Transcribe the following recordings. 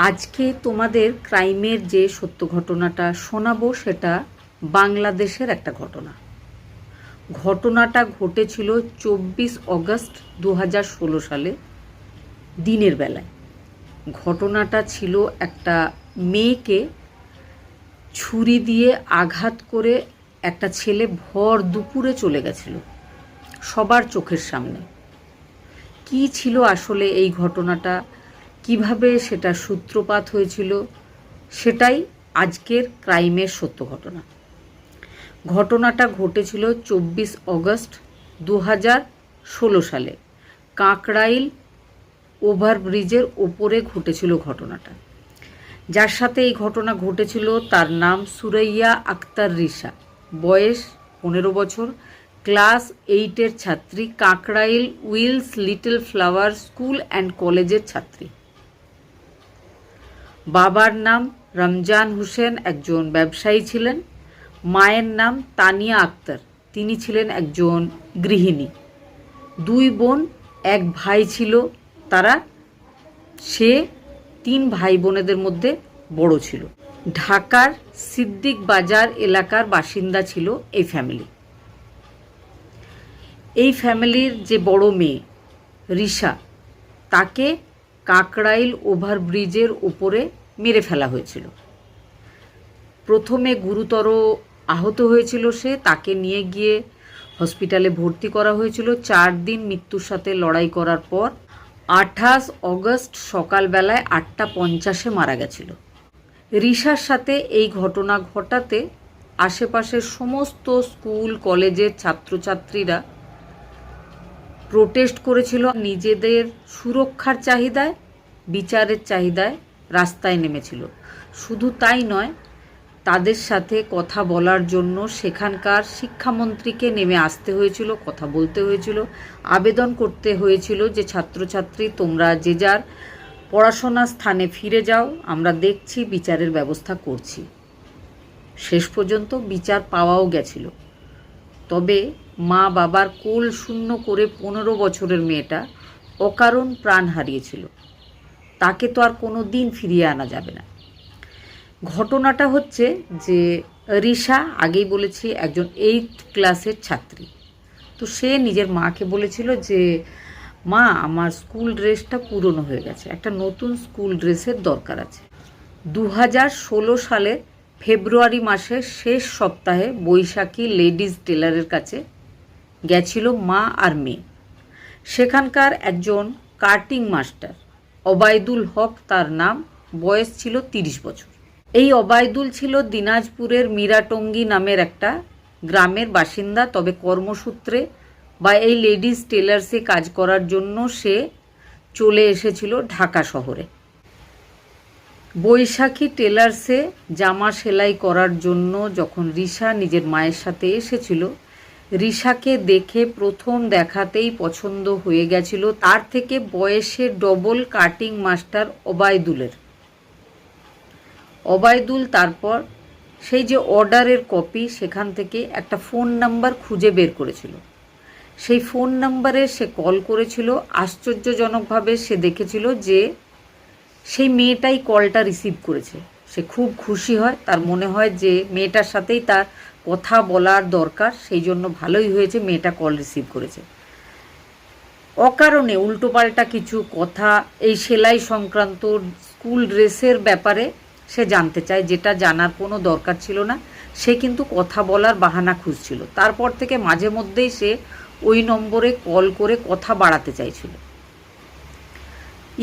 আজকে তোমাদের ক্রাইমের যে সত্য ঘটনাটা শোনাবো সেটা বাংলাদেশের একটা ঘটনাটা ঘটেছিল 24 অগস্ট 2016 সালে দিনের বেলায়। ঘটনাটা ছিল একটা মেয়েকে ছুরি দিয়ে আঘাত করে একটা ছেলে ভর দুপুরে চলে গেছিল সবার চোখের সামনে। কি ছিল আসলে এই ঘটনাটা, কিভাবে সেটা সূত্রপাত হয়েছিল, সেটাই আজকের ক্রাইমের সত্য ঘটনা। ঘটনাটা ঘটেছিল 24 অগস্ট 2016 সালে কাকরাইল ওভারব্রিজের ওপরে ঘটেছিল ঘটনাটা। যার সাথে এই ঘটনা ঘটেছিল তার নাম সুরাইয়া আক্তার রিশা, বয়স 15 বছর, ক্লাস 8-এর ছাত্রী, Kakrail Wills Little Flower School and কলেজের ছাত্রী। বাবার নাম রমজান হোসেন, একজন ব্যবসায়ী ছিলেন। মায়ের নাম তানিয়া আক্তার, তিনি ছিলেন একজন গৃহিণী। 2 বোন, 1 ভাই ছিল তারা। সে 3 ভাই বোনেদের মধ্যে বড় ছিল। ঢাকার সিদ্দিক বাজার এলাকার বাসিন্দা ছিল এই ফ্যামিলি। এই ফ্যামিলির যে বড় মেয়ে রিশা, তাকে কাকরাইল ওভারব্রিজের উপরে মেরে ফেলা হয়েছিল। প্রথমে গুরুতর আহত হয়েছিল সে, তাকে নিয়ে গিয়ে হসপিটালে ভর্তি করা হয়েছিল। 4 দিন মৃত্যুর সাথে লড়াই করার পর 28 অগস্ট সকালবেলায় 8:50 মারা গেছিল। রিশার সাথে এই ঘটনা ঘটাতে আশেপাশের সমস্ত স্কুল কলেজের ছাত্রছাত্রীরা প্রোটেস্ট করেছিল। নিজেদের সুরক্ষার চাহিদায়, বিচারের চাহিদায় রাস্তায় নেমেছিল। শুধু তাই নয়, তাদের সাথে কথা বলার জন্য সেখানকার শিক্ষামন্ত্রীকে নেমে আসতে হয়েছিল, কথা বলতে হয়েছিল, আবেদন করতে হয়েছিল যে ছাত্রছাত্রী তোমরা যে যার পড়াশোনার স্থানে ফিরে যাও, আমরা দেখছি, বিচারের ব্যবস্থা করছি। শেষ পর্যন্ত বিচার পাওয়াও গেছিল। তবে মা বাবার কোল শূন্য করে 15 বছরের মেয়েটা অকারণ প্রাণ হারিয়েছিল। তাকে তো আর কোনো দিন ফিরিয়ে আনা যাবে না। ঘটনাটা হচ্ছে যে রিশা, আগেই বলেছি, একজন 8 ক্লাসের ছাত্রী। তো সে নিজের মাকে বলেছিল যে মা, আমার স্কুল ড্রেসটা পুরনো হয়ে গেছে, একটা নতুন স্কুল ড্রেসের দরকার আছে। 2016 সালের ফেব্রুয়ারি মাসের শেষ সপ্তাহে বৈশাখী লেডিস টেলারের কাছে গেছিল মা আর মেয়ে। সেখানকার একজন কাটিং মাস্টার, অবায়দুল হক তার নাম, বয়স ছিল 30 বছর। এই অবায়দুল ছিল দিনাজপুরের মিরাটঙ্গী নামের একটা গ্রামের বাসিন্দা। তবে কর্মসূত্রে বা এই লেডিস টেলার্সে কাজ করার জন্য সে চলে এসেছিল ঢাকা শহরে। বৈশাখী টেলার্সে জামা সেলাই করার জন্য যখন রিশা নিজের মায়ের সাথে এসেছিল, রিশাকে দেখে প্রথম দেখাতেই পছন্দ হয়ে গেছিল তার থেকে বয়সে ডবল কাটিং মাস্টার অবায়দুলের। অবায়দুল তারপর সেই যে অর্ডারের কপি, সেখান থেকে একটা ফোন নাম্বার খুঁজে বের করেছিল। সেই ফোন নাম্বারে সে কল করেছিল। আশ্চর্যজনকভাবে সে দেখেছিল যে সেই মেয়েটাই কলটা রিসিভ করেছে। সে খুব খুশি হয়, তার মনে হয় যে মেয়েটার সাথেই তার কথা বলার দরকার, সেই জন্য ভালোই হয়েছে মেয়েটা কল রিসিভ করেছে। অকারণে উল্টোপাল্টা কিছু কথা এই সেলাই সংক্রান্ত স্কুল ড্রেসের ব্যাপারে সে জানতে চায়, যেটা জানার কোনো দরকার ছিল না। সে কিন্তু কথা বলার বাহানা খুঁজছিল। তারপর থেকে মাঝে মধ্যেই সে ওই নম্বরে কল করে কথা বাড়াতে চাইছিল।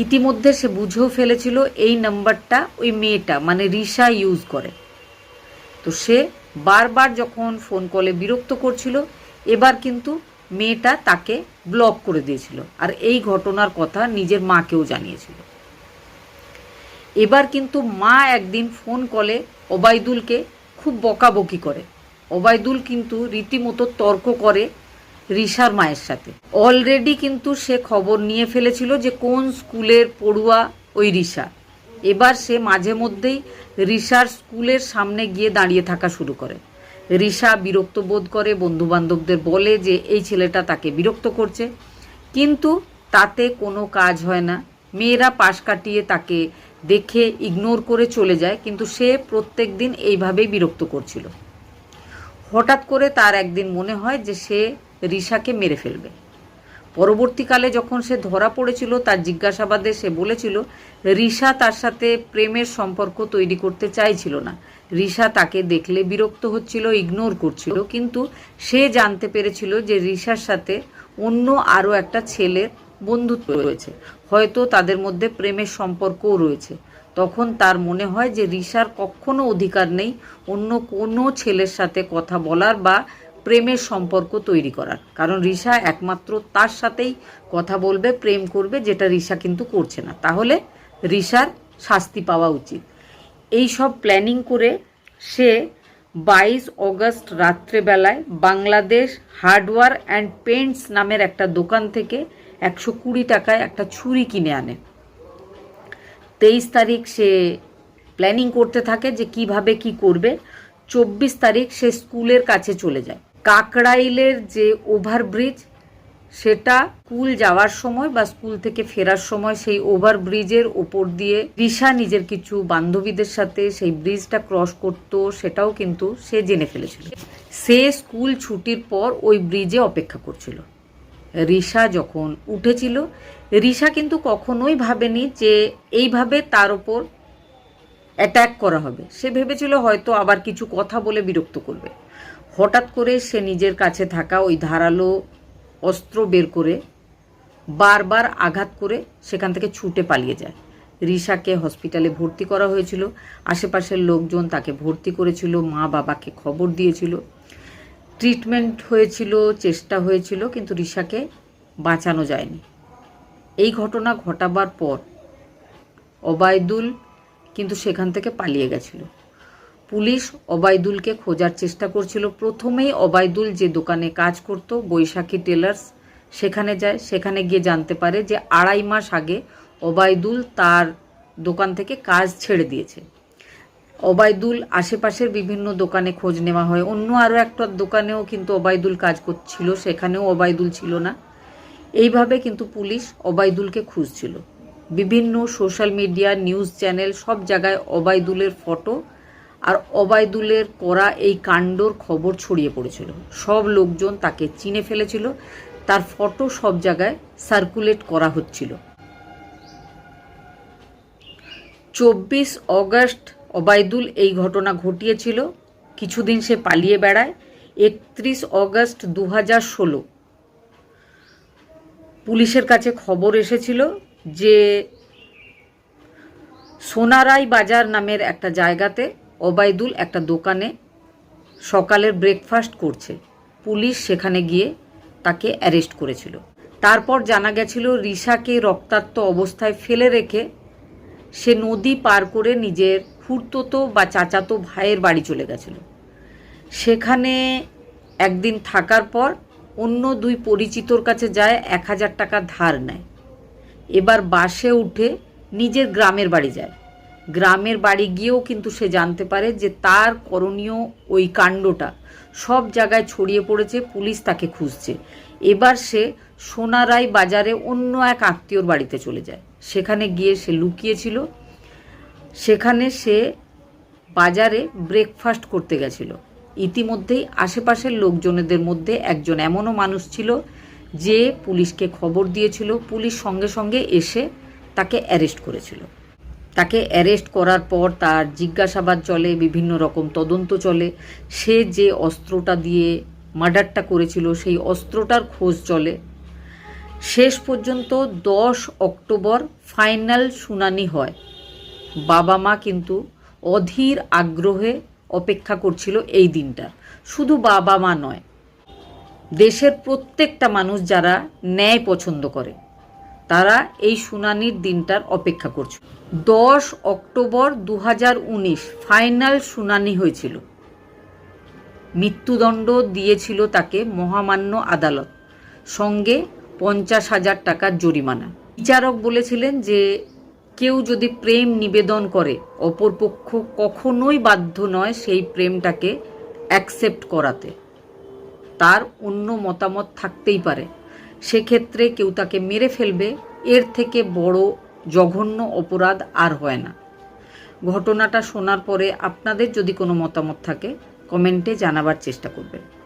ইতিমধ্যে সে বুঝেও ফেলেছিল এই নাম্বারটা ওই মেয়েটা মানে রিশা ইউজ করে। তো সে বারবার যখন ফোন কলে বিরক্ত করছিল, এবার কিন্তু মেয়েটা তাকে ব্লক করে দিয়েছিল। আর এই ঘটনার কথা নিজের মাকেও জানিয়েছিল। এবার কিন্তু মা একদিন ফোন কলে অবায়দুলকে খুব বকাবকি করে। অবায়দুল কিন্তু রীতিমতো তর্ক করে রিশার মায়ের সাথে। অলরেডি কিন্তু সে খবর নিয়ে ফেলেছিল যে কোন স্কুলের পড়ুয়া ওই রিশা। এবার সে মাঝে মধ্যেই রিশার স্কুলের সামনে গিয়ে দাঁড়িয়ে থাকা শুরু করে। রিশা বিরক্ত বোধ করে, বন্ধুবান্ধবদের বলে যে এই ছেলেটা তাকে বিরক্ত করছে, কিন্তু তাতে কোনো কাজ হয় না। মেয়েরা পাশ কাটিয়ে তাকে দেখে ইগনোর করে চলে যায়, কিন্তু সে প্রত্যেক দিন এইভাবেই বিরক্ত করছিল। হঠাৎ করে তার একদিন মনে হয় যে সে রিশাকে মেরে ফেলবে। পরবর্তীকালে যখন সে ধরা পড়েছিল, তার জিজ্ঞাসাবাদে সে বলেছিল রিশা তার সাথে প্রেমের সম্পর্ক তৈরি করতে চাইছিল না। রিশা তাকে দেখলে বিরক্ত হচ্ছিল, ইগনোর করছিল, কিন্তু সে জানতে পেরেছিল যে রিশার সাথে অন্য আরও একটা ছেলের বন্ধুত্ব রয়েছে, হয়তো তাদের মধ্যে প্রেমের সম্পর্কও রয়েছে। তখন তার মনে হয় যে রিশার কখনো অধিকার নেই অন্য কোনো ছেলের সাথে কথা বলার বা প্রেমের সম্পর্ক তৈরি করার, কারণ রিশা একমাত্র তার সাথেই কথা বলবে, প্রেম করবে, যেটা রিশা কিন্তু করছে না। তাহলে রিশার শাস্তি পাওয়া উচিত। এই সব প্ল্যানিং করে সে 22 অগস্ট রাত্রেবেলায় বাংলাদেশ হার্ডওয়্যার অ্যান্ড পেন্টস নামের একটা দোকান থেকে 120 টাকায় একটা ছুরি কিনে আনে। 23 তারিখ সে প্ল্যানিং করতে থাকে যে কিভাবে কি করবে। 24 তারিখ সে স্কুলের কাছে চলে যায়। কাকরাইলের যে ওভারব্রিজ, সেটা স্কুল যাওয়ার সময় বা স্কুল থেকে ফেরার সময় সেই ওভারব্রিজের ওপর দিয়ে রিশা নিজের কিছু বান্ধবীদের সাথে সেই ব্রিজটা ক্রস করত, সেটাও কিন্তু সে জেনে ফেলেছিল। সে স্কুল ছুটির পর ওই ব্রিজে অপেক্ষা করছিল। রিশা যখন উঠেছিল, রিশা কিন্তু কখনোই ভাবেনি যে এইভাবে তার ওপর অ্যাট্যাক করা হবে। সে ভেবেছিল হয়তো আবার কিছু কথা বলে বিরক্ত করবে। হঠাৎ করে সে নিজের কাছে থাকা ওই ধারালো অস্ত্র বের করে বারবার আঘাত করে সেখান থেকে ছুটে পালিয়ে যায়। রিশাকে হসপিটালে ভর্তি করা হয়েছিল। আশেপাশের লোকজন তাকে ভর্তি করেছিল, মা বাবাকে খবর দিয়েছিল, ট্রিটমেন্ট হয়েছিল, চেষ্টা হয়েছিল, কিন্তু রিশাকে বাঁচানো যায়নি। এই ঘটনা ঘটাবার পর ওবায়দুল কিন্তু সেখান থেকে পালিয়ে গেছিল। পুলিশ ওবায়দুলকে খোঁজার চেষ্টা করছিল। প্রথমেই ওবায়দুল যে দোকানে কাজ করত, বৈশাখী টেলার্স, সেখানে যায়। সেখানে গিয়ে জানতে পারে যে 2.5 মাস আগে ওবায়দুল তার দোকান থেকে কাজ ছেড়ে দিয়েছে। ওবায়দুল আশেপাশের বিভিন্ন দোকানে খোঁজ নেওয়া হয়। অন্য আরও একটা দোকানেও কিন্তু ওবায়দুল কাজ করছিল, সেখানেও ওবায়দুল ছিল না। এইভাবে কিন্তু পুলিশ ওবায়দুলকে খুঁজছিল। বিভিন্ন সোশ্যাল মিডিয়া, নিউজ চ্যানেল, সব জায়গায় ওবায়দুলের ফটো আর ওবায়দুলের করা এই কাণ্ডর খবর ছড়িয়ে পড়েছিল। সব লোকজন তাকে চিনে ফেলেছিল, তার ফটো সব জায়গায় সার্কুলেট করা হচ্ছিল। 24 অগস্ট ওবায়দুল এই ঘটনা ঘটিয়েছিল। কিছুদিন সে পালিয়ে বেড়ায়। 31 অগস্ট 2016 পুলিশের কাছে খবর এসেছিল যে সোনারাই বাজার নামের একটা জায়গাতে ওবায়দুল একটা দোকানে সকালের ব্রেকফাস্ট করছে। পুলিশ সেখানে গিয়ে তাকে অ্যারেস্ট করেছিল। তারপর জানা গেছিল রিশাকে রক্তাক্ত অবস্থায় ফেলে রেখে সে নদী পার করে নিজের খুড়তো বা চাচাতো ভাইয়ের বাড়ি চলে গেছিল। সেখানে একদিন থাকার পর অন্য 2 পরিচিতর কাছে যায়, 1000 টাকা ধার নেয়। এবার বাসে উঠে নিজের গ্রামের বাড়ি যায়। গ্রামের বাড়ি গিয়েও কিন্তু সে জানতে পারে যে তার করণীয় ওই কাণ্ডটা সব জায়গায় ছড়িয়ে পড়েছে, পুলিশ তাকে খুঁজছে। এবার সে সোনারাই বাজারে অন্য এক আত্মীয়র বাড়িতে চলে যায়। সেখানে গিয়ে সে লুকিয়েছিল। সেখানে সে বাজারে ব্রেকফাস্ট করতে গেছিল। ইতিমধ্যেই আশেপাশের লোকজনেদের মধ্যে একজন এমনও মানুষ ছিল যে পুলিশকে খবর দিয়েছিল। পুলিশ সঙ্গে সঙ্গে এসে তাকে অ্যারেস্ট করেছিল। তাকে অ্যারেস্ট করার পর তার জিজ্ঞাসাবাদ চলে, বিভিন্ন রকম তদন্ত চলে। সে যে অস্ত্রটা দিয়ে মার্ডারটা করেছিল সেই অস্ত্রটার খোঁজ চলে। শেষ পর্যন্ত 10 অক্টোবর ফাইনাল শুনানি হয়। বাবা মা কিন্তু অধীর আগ্রহে অপেক্ষা করছিল এই দিনটা। শুধু বাবা মা নয়, দেশের প্রত্যেকটা মানুষ যারা ন্যায় পছন্দ করে তারা এই শুনানির দিনটার অপেক্ষা করছে। 10 অক্টোবর 2019 ফাইনাল শুনানি হয়েছিল। মৃত্যুদণ্ড দিয়েছিল তাকে মহামান্য আদালত, সঙ্গে 50,000 টাকার জরিমানা। বিচারক বলেছিলেন যে কেউ যদি প্রেম নিবেদন করে, অপরপক্ষ কখনোই বাধ্য নয় সেই প্রেমটাকে অ্যাকসেপ্ট করাতে। তার অন্য মতামত থাকতেই পারে, সেক্ষেত্রে কেউ তাকে মেরে ফেলবে, এর থেকে বড় জঘন্য অপরাধ আর হয় না। ঘটনাটা শোনার পরে আপনাদের যদি কোনো মতামত থাকে কমেন্টে জানাবার চেষ্টা করবেন।